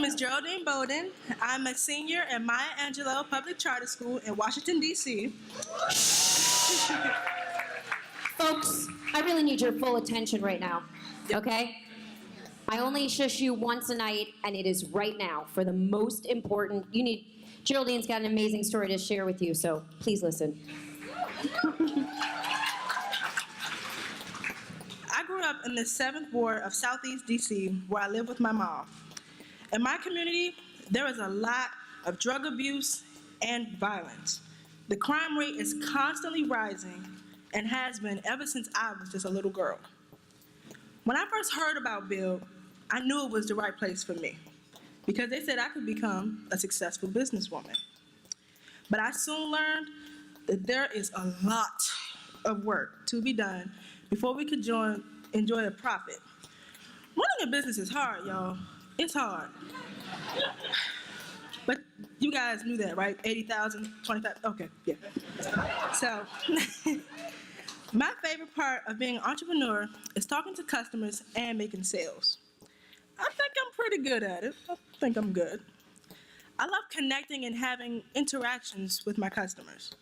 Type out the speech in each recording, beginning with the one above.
My name is Geraldine Bolden. I'm a senior at Maya Angelou Public Charter School in Washington, D.C. Folks, I really need your full attention right now, okay? I only shush you once a night, and it is right now for the most important. Geraldine's got an amazing story to share with you, so please listen. I grew up in the 7th Ward of Southeast D.C., where I live with my mom. In my community, there is a lot of drug abuse and violence. The crime rate is constantly rising and has been ever since I was just a little girl. When I first heard about Build, I knew it was the right place for me because they said I could become a successful businesswoman. But I soon learned that there is a lot of work to be done before we could enjoy a profit. Running a business is hard, y'all. It's hard. But you guys knew that, right? 80,000, 20,000, okay, yeah. So, my favorite part of being an entrepreneur is talking to customers and making sales. I think I'm pretty good at it. I think I'm good. I love connecting and having interactions with my customers.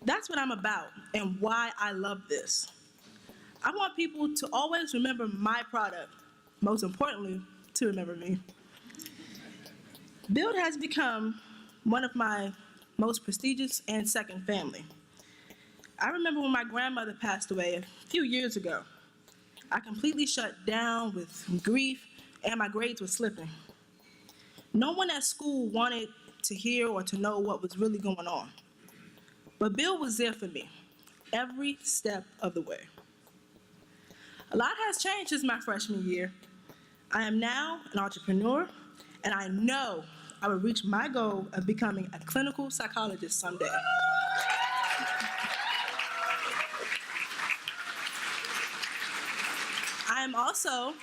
That's what I'm about and why I love this. I want people to always remember my product, most importantly, to remember me. Build has become one of my most prestigious and second family. I remember when my grandmother passed away a few years ago. I completely shut down with grief and my grades were slipping. No one at school wanted to hear or to know what was really going on. But Bill was there for me every step of the way. A lot has changed since my freshman year. I am now an entrepreneur, and I know I will reach my goal of becoming a clinical psychologist someday. I am also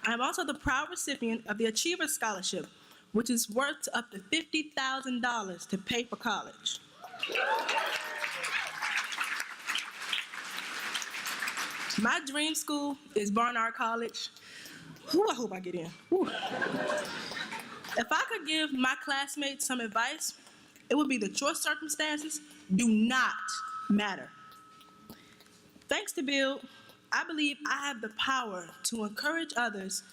the proud recipient of the Achiever Scholarship, which is worth up to $50,000 to pay for college. My dream school is Barnard College. Whew, I hope I get in. Whew. If I could give my classmates some advice, it would be that your circumstances do not matter. Thanks to Bill, I believe I have the power to encourage others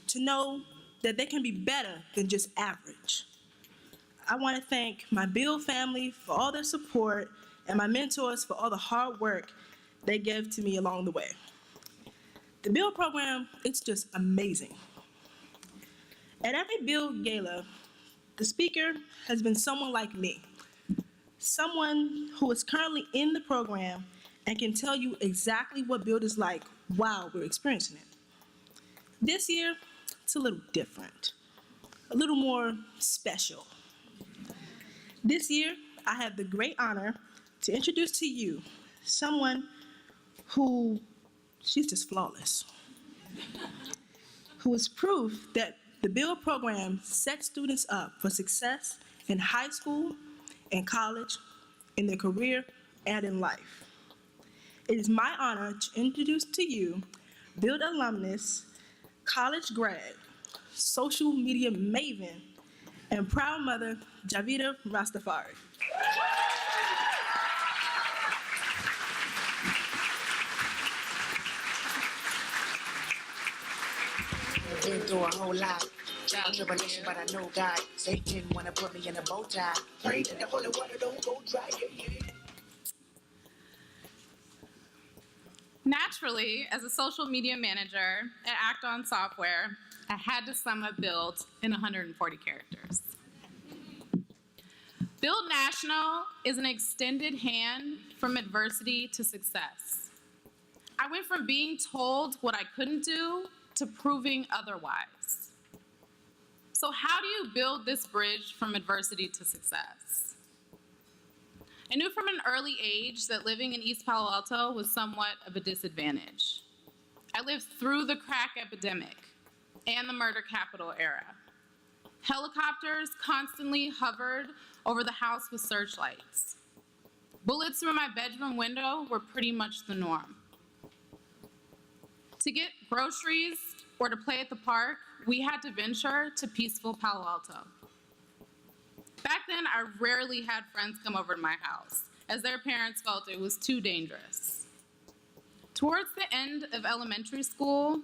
to know that they can be better than just average. I want to thank my Bill family for all their support and my mentors for all the hard work they give to me along the way. The Bill program, it's just amazing. At every Bill Gala, the speaker has been someone like me, someone who is currently in the program and can tell you exactly what Build is like while we're experiencing it. This year, it's a little different, a little more special. This year, I have the great honor to introduce to you someone who, she's just flawless, who is proof that the Build program sets students up for success in high school, in college, in their career, and in life. It is my honor to introduce to you Build alumnus, college grad, social media maven, and proud mother, Javida Rastafari. Been through a whole lot. Trial tribulation, but I know God. Satan wanna put me in a bow tie. Pray that the holy water don't go dry. Naturally, as a social media manager at Act On Software, I had to sum up Build in 140 characters. Build National is an extended hand from adversity to success. I went from being told what I couldn't do to proving otherwise. So how do you build this bridge from adversity to success? I knew from an early age that living in East Palo Alto was somewhat of a disadvantage. I lived through the crack epidemic and the murder capital era. Helicopters constantly hovered over the house with searchlights. Bullets through my bedroom window were pretty much the norm. To get groceries or to play at the park we had to venture to peaceful Palo Alto. Back then, I rarely had friends come over to my house, as their parents felt it was too dangerous. Towards the end of elementary school,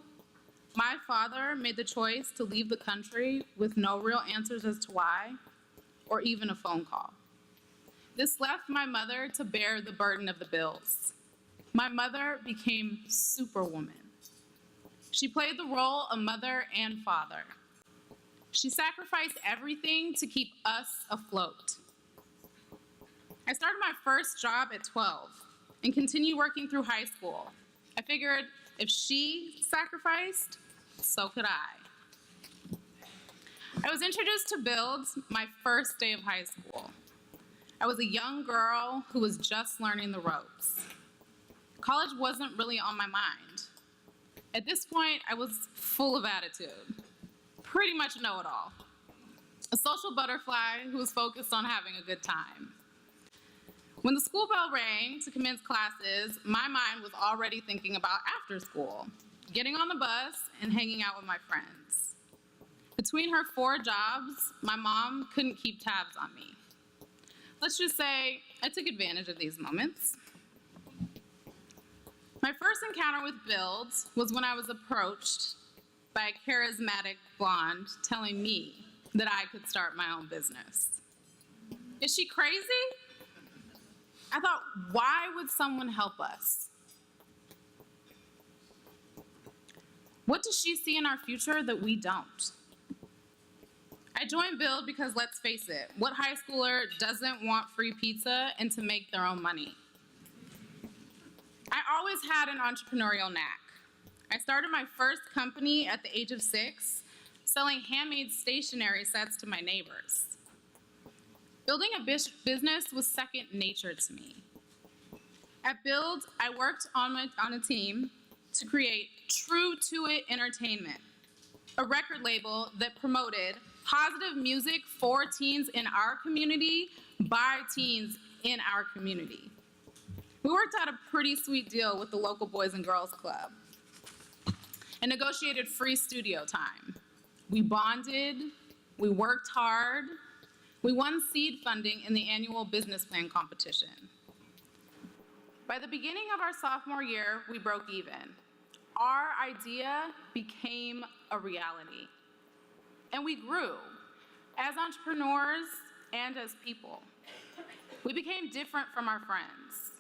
my father made the choice to leave the country with no real answers as to why, or even a phone call. This left my mother to bear the burden of the bills. My mother became Superwoman. She played the role of mother and father. She sacrificed everything to keep us afloat. I started my first job at 12 and continued working through high school. I figured if she sacrificed, so could I. I was introduced to Build my first day of high school. I was a young girl who was just learning the ropes. College wasn't really on my mind. At this point, I was full of attitude, pretty much a know-it-all, a social butterfly who was focused on having a good time. When the school bell rang to commence classes, my mind was already thinking about after school, getting on the bus and hanging out with my friends. Between her 4 jobs, my mom couldn't keep tabs on me. Let's just say I took advantage of these moments. My first encounter with Build was when I was approached by a charismatic blonde telling me that I could start my own business. Is she crazy? I thought, why would someone help us? What does she see in our future that we don't? I joined Build because, let's face it, what high schooler doesn't want free pizza and to make their own money? I always had an entrepreneurial knack. I started my first company at the age of 6, selling handmade stationery sets to my neighbors. Building a business was second nature to me. At Build, I worked on a team to create True to It Entertainment, a record label that promoted positive music for teens in our community by teens in our community. We worked out a pretty sweet deal with the local Boys and Girls Club and negotiated free studio time. We bonded, we worked hard, we won seed funding in the annual business plan competition. By the beginning of our sophomore year, we broke even. Our idea became a reality. And we grew as entrepreneurs and as people. We became different from our friends.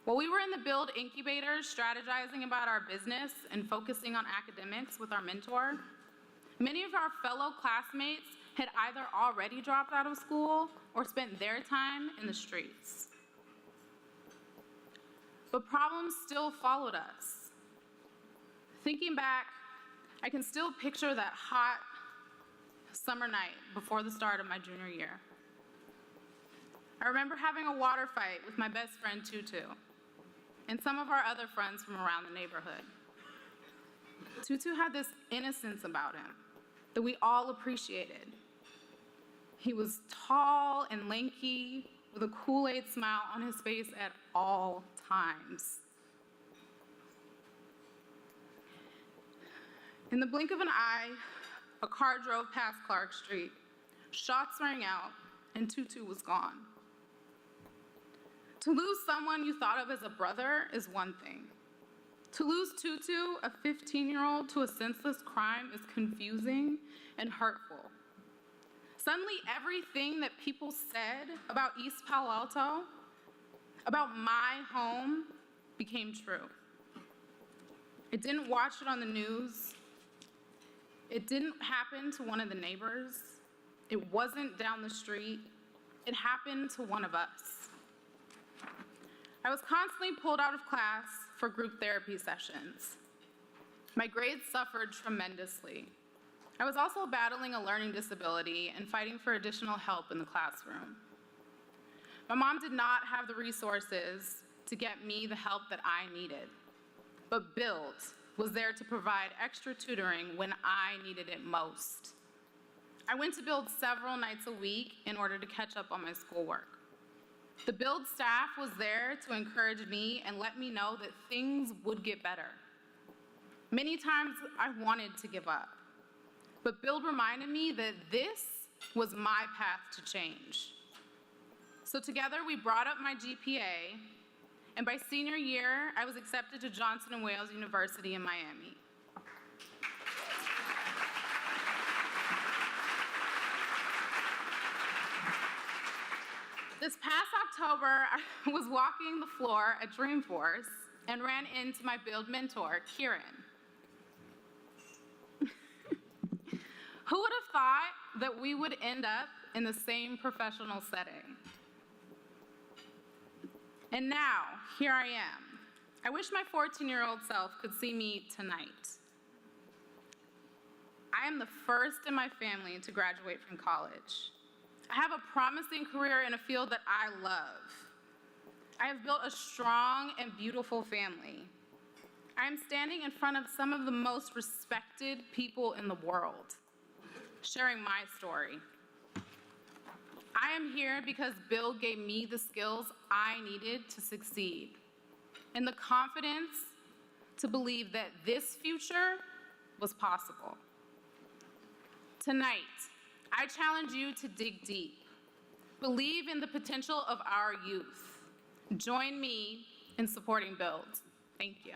While we were in the Build incubator strategizing about our business and focusing on academics with our mentor, many of our fellow classmates had either already dropped out of school or spent their time in the streets. But problems still followed us. Thinking back, I can still picture that hot summer night before the start of my junior year. I remember having a water fight with my best friend Tutu and some of our other friends from around the neighborhood. Tutu had this innocence about him that we all appreciated. He was tall and lanky with a Kool-Aid smile on his face at all times. In the blink of an eye, a car drove past Clark Street. Shots rang out, and Tutu was gone. To lose someone you thought of as a brother is one thing. To lose Tutu, a 15-year-old, to a senseless crime is confusing and hurtful. Suddenly, everything that people said about East Palo Alto, about my home, became true. I didn't watch it on the news. It didn't happen to one of the neighbors. It wasn't down the street. It happened to one of us. I was constantly pulled out of class for group therapy sessions. My grades suffered tremendously. I was also battling a learning disability and fighting for additional help in the classroom. My mom did not have the resources to get me the help that I needed, but Build was there to provide extra tutoring when I needed it most. I went to Build several nights a week in order to catch up on my schoolwork. The Build staff was there to encourage me and let me know that things would get better. Many times I wanted to give up. But Build reminded me that this was my path to change. So together we brought up my GPA, and by senior year, I was accepted to Johnson & Wales University in Miami. This past October, I was walking the floor at Dreamforce and ran into my Build mentor, Kieran. Who would have thought that we would end up in the same professional setting? And now, here I am. I wish my 14-year-old self could see me tonight. I am the first in my family to graduate from college. I have a promising career in a field that I love. I have built a strong and beautiful family. I am standing in front of some of the most respected people in the world, sharing my story. I am here because Bill gave me the skills I needed to succeed and the confidence to believe that this future was possible. Tonight, I challenge you to dig deep. Believe in the potential of our youth. Join me in supporting Build. Thank you.